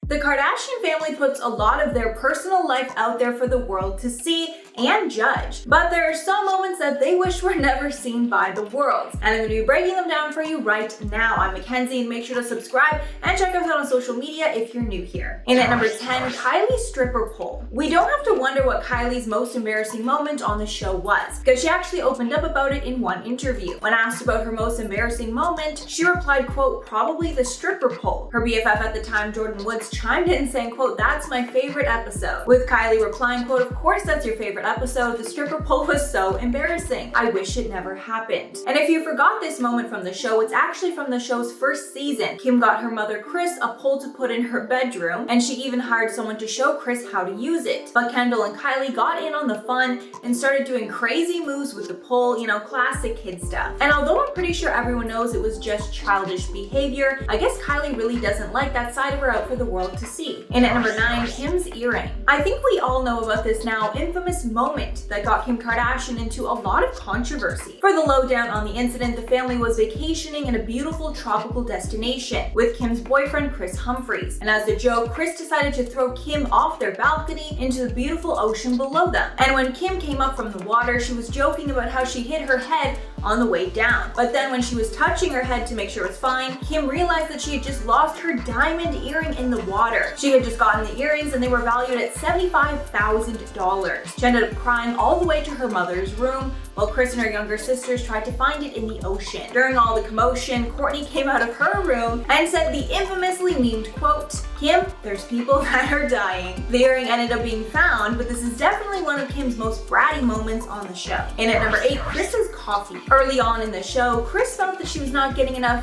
The Kardashian family puts a lot of their personal life out there for the world to see and judge, but there are some moments that they wish were never seen by the world. And I'm going to be breaking them down for you right now. I'm Mackenzie, and make sure to subscribe and check us out on social media if you're new here. And at number 10, Kylie's stripper pole. We don't have to wonder what Kylie's most embarrassing moment on the show was, because she actually opened up about it in one interview. When asked about her most embarrassing moment, she replied, quote, probably the stripper pole. Her BFF at the time, Jordan Woods, chimed in saying, quote, that's my favorite episode. With Kylie replying, quote, of course that's your favorite episode. The stripper pole was so embarrassing. I wish it never happened. And if you forgot this moment from the show, it's actually from the show's first season. Kim got her mother Kris a pole to put in her bedroom, and she even hired someone to show Kris how to use it. But Kendall and Kylie got in on the fun and started doing crazy moves with the pole, classic kid stuff. And although I'm pretty sure everyone knows it was just childish behavior, I guess Kylie really doesn't like that side of her out for the world to see. And at number 9, Kim's earring. I think we all know about this now infamous moment that got Kim Kardashian into a lot of controversy. For the lowdown on the incident, the family was vacationing in a beautiful tropical destination with Kim's boyfriend Kris Humphries. And as a joke, Kris decided to throw Kim off their balcony into the beautiful ocean below them. And when Kim came up from the water, she was joking about how she hit her head on the way down. But then when she was touching her head to make sure it was fine, Kim realized that she had just lost her diamond earring in the water. She had just gotten the earrings and they were valued at $75,000. She ended up crying all the way to her mother's room while Kris and her younger sisters tried to find it in the ocean. During all the commotion, Kourtney came out of her room and said the infamously memed quote, Kim, there's people that are dying. The earring ended up being found, but this is definitely one of Kim's most bratty moments on the show. And at number 8, Kris's coffee. Early on in the show, Kris felt that she was not getting enough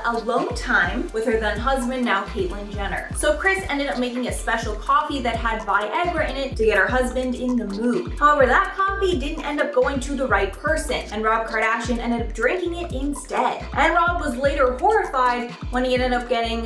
alone time with her then husband, now Caitlyn Jenner. So Kris ended up making a special coffee that had Viagra in it to get her husband in the mood. However, that coffee didn't end up going to the right person, and Rob Kardashian ended up drinking it instead. And Rob was later horrified when he ended up getting,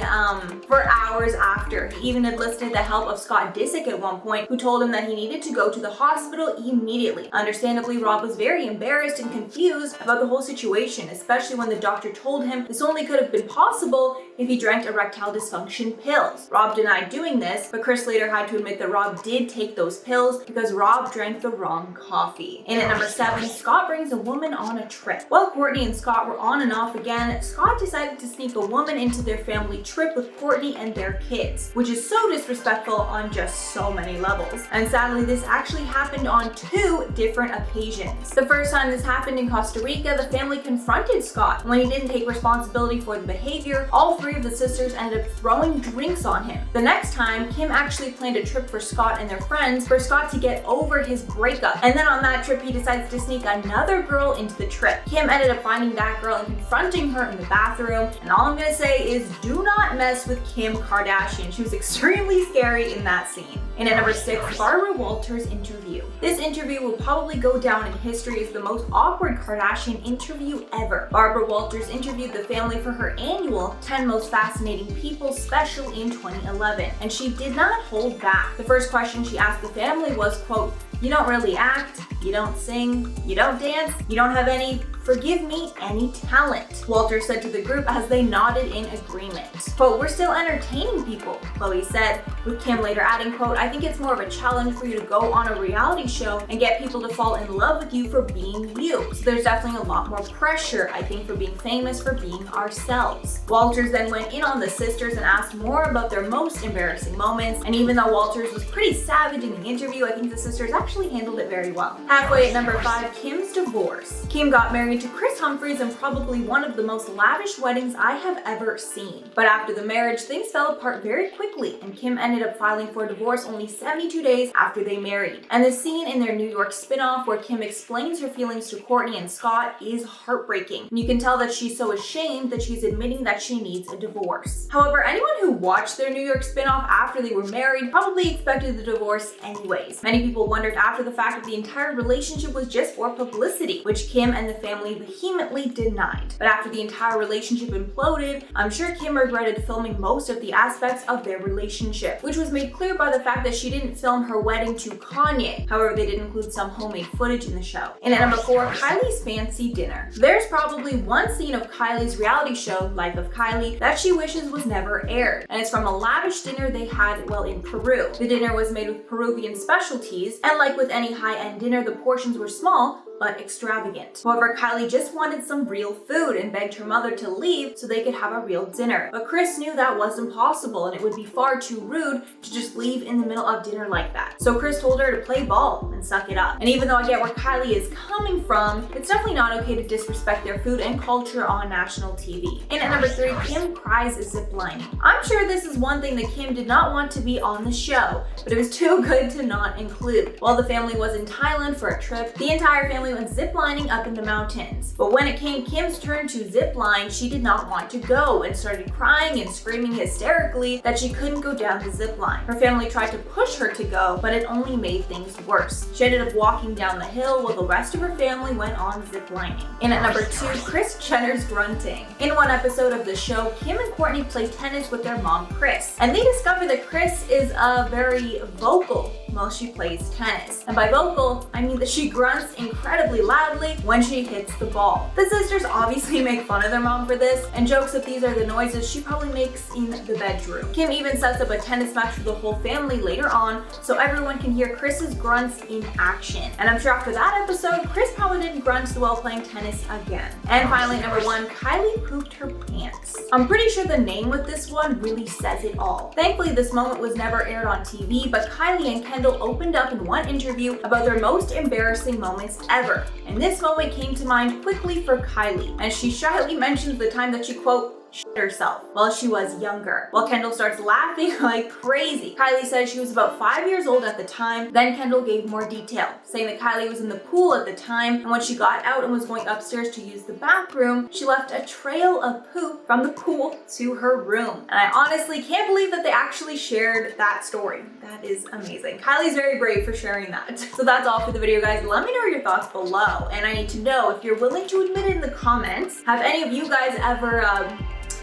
for hours after. He even enlisted the help of Scott Disick at one point, who told him that he needed to go to the hospital immediately. Understandably, Rob was very embarrassed and confused about the whole situation, especially when the doctor told him this only could have been possible if he drank erectile dysfunction pills. Rob denied doing this, but Kris later had to admit that Rob did take those pills because Rob drank the wrong coffee. And at number 7, Scott brings a woman on a trip. While Kourtney and Scott were on and off again, Scott decided to sneak a woman into their family trip with Kourtney and their kids, which is so disrespectful on just so many levels. And sadly, this actually happened on 2 different occasions. The first time this happened in Costa Rica, the family confronted Scott. When he didn't take responsibility for the behavior, all 3 of the sisters ended up throwing drinks on him. The next time, Kim actually planned a trip for Scott and their friends for Scott to get over his breakup. And then on that trip, he decides to sneak another girl into the trip. Kim ended up finding that girl and confronting her in the bathroom. And all I'm gonna say is do not mess with Kim Kardashian. She was extremely scary in that scene. And at number 6, Barbara Walters interview. This interview will probably go down in history as the most awkward Kardashian interview ever. Barbara Walters interviewed the family for her annual 10 Most Fascinating People special in 2011, and she did not hold back. The first question she asked the family was, quote, you don't really act, you don't sing, you don't dance, you don't have any, forgive me, any talent, Walters said to the group as they nodded in agreement. Quote, we're still entertaining people, Khloe said, with Kim later adding, quote, I think it's more of a challenge for you to go on a reality show and get people to fall in love with you for being you. So there's definitely a lot more pressure, I think, for being famous, for being ourselves. Walters then went in on the sisters and asked more about their most embarrassing moments, and even though Walters was pretty savage in the interview, I think the sisters actually handled it very well. Halfway at number 5, Kim's divorce. Kim got married to Kris Humphries in probably one of the most lavish weddings I have ever seen. But after the marriage, things fell apart very quickly, and Kim ended up filing for divorce only 72 days after they married. And the scene in their New York spinoff where Kim explains her feelings to Kourtney and Scott is heartbreaking. And you can tell that she's so ashamed that she's admitting that she needs a divorce. However, anyone who watched their New York spinoff after they were married probably expected the divorce anyways. Many people wondered after the fact if the entire relationship was just for publicity, which Kim and the family family vehemently denied. But after the entire relationship imploded, I'm sure Kim regretted filming most of the aspects of their relationship, which was made clear by the fact that she didn't film her wedding to Kanye. However, they did include some homemade footage in the show. And at number 4, Kylie's fancy dinner. There's probably one scene of Kylie's reality show, Life of Kylie, that she wishes was never aired. And it's from a lavish dinner they had while in Peru. The dinner was made with Peruvian specialties, and like with any high-end dinner, the portions were small, but extravagant. However, Kylie just wanted some real food and begged her mother to leave so they could have a real dinner. But Kris knew that wasn't possible and it would be far too rude to just leave in the middle of dinner like that. So Kris told her to play ball and suck it up. And even though I get where Kylie is coming from, it's definitely not okay to disrespect their food and culture on national TV. And at number 3, Kim cries ziplining. I'm sure this is one thing that Kim did not want to be on the show, but it was too good to not include. While the family was in Thailand for a trip, the entire family went ziplining up in the mountains. But when it came Kim's turn to zipline, she did not want to go and started crying and screaming hysterically that she couldn't go down the zipline. Her family tried to push her to go, but it only made things worse. She ended up walking down the hill while the rest of her family went on ziplining. And at number 2, Kris Jenner's grunting. In one episode of the show, Kim and Kourtney play tennis with their mom, Kris. And they discover that Kris is very vocal while she plays tennis. And by vocal, I mean that she grunts incredibly loudly when she hits the ball. The sisters obviously make fun of their mom for this and jokes that these are the noises she probably makes in the bedroom. Kim even sets up a tennis match for the whole family later on so everyone can hear Kris's grunts in action. And I'm sure after that episode, Kris probably didn't grunt while playing tennis again. And finally, number 1, Kylie pooped her pants. I'm pretty sure the name with this one really says it all. Thankfully, this moment was never aired on TV, but Kylie and Kendall opened up in one interview about their most embarrassing moments ever. And this moment came to mind quickly for Kylie, and she shyly mentions the time that she, quote, shit herself while she was younger, while Kendall starts laughing like crazy. Kylie says she was about 5 years old at the time. Then Kendall gave more detail, saying that Kylie was in the pool at the time, and when she got out and was going upstairs to use the bathroom, she left a trail of poop from the pool to her room. And I honestly can't believe that they actually shared that story. That is amazing. Kylie's very brave for sharing that. So that's all for the video, guys. Let me know your thoughts below, and I need to know if you're willing to admit it in the comments. Have any of you guys ever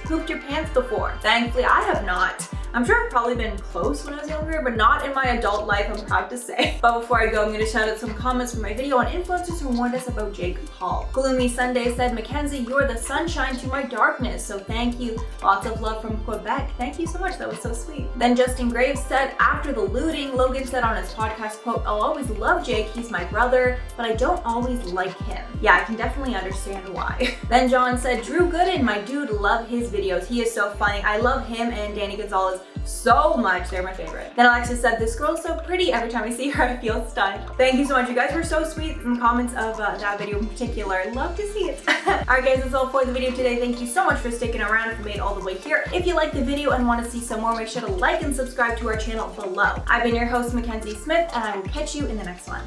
pooped your pants before? Thankfully, I have not. I'm sure I've probably been close when I was younger, but not in my adult life, I'm proud to say. But before I go, I'm gonna shout out some comments from my video on influencers who warned us about Jake Paul. Gloomy Sunday said, Mackenzie, you're the sunshine to my darkness, so thank you. Lots of love from Quebec. Thank you so much, that was so sweet. Then Justin Graves said, after the looting, Logan said on his podcast, quote, I'll always love Jake, he's my brother, but I don't always like him. Yeah, I can definitely understand why. Then John said, Drew Gooden, my dude, love his videos. He is so funny. I love him and Danny Gonzalez so much. They're my favorite. Then Alexis said, this girl's so pretty. Every time I see her, I feel stunned. Thank you so much. You guys were so sweet in the comments of that video in particular. Love to see it. Alright guys, that's all for the video today. Thank you so much for sticking around if you made it all the way here. If you liked the video and want to see some more, make sure to like and subscribe to our channel below. I've been your host, Mackenzie Smith, and I will catch you in the next one.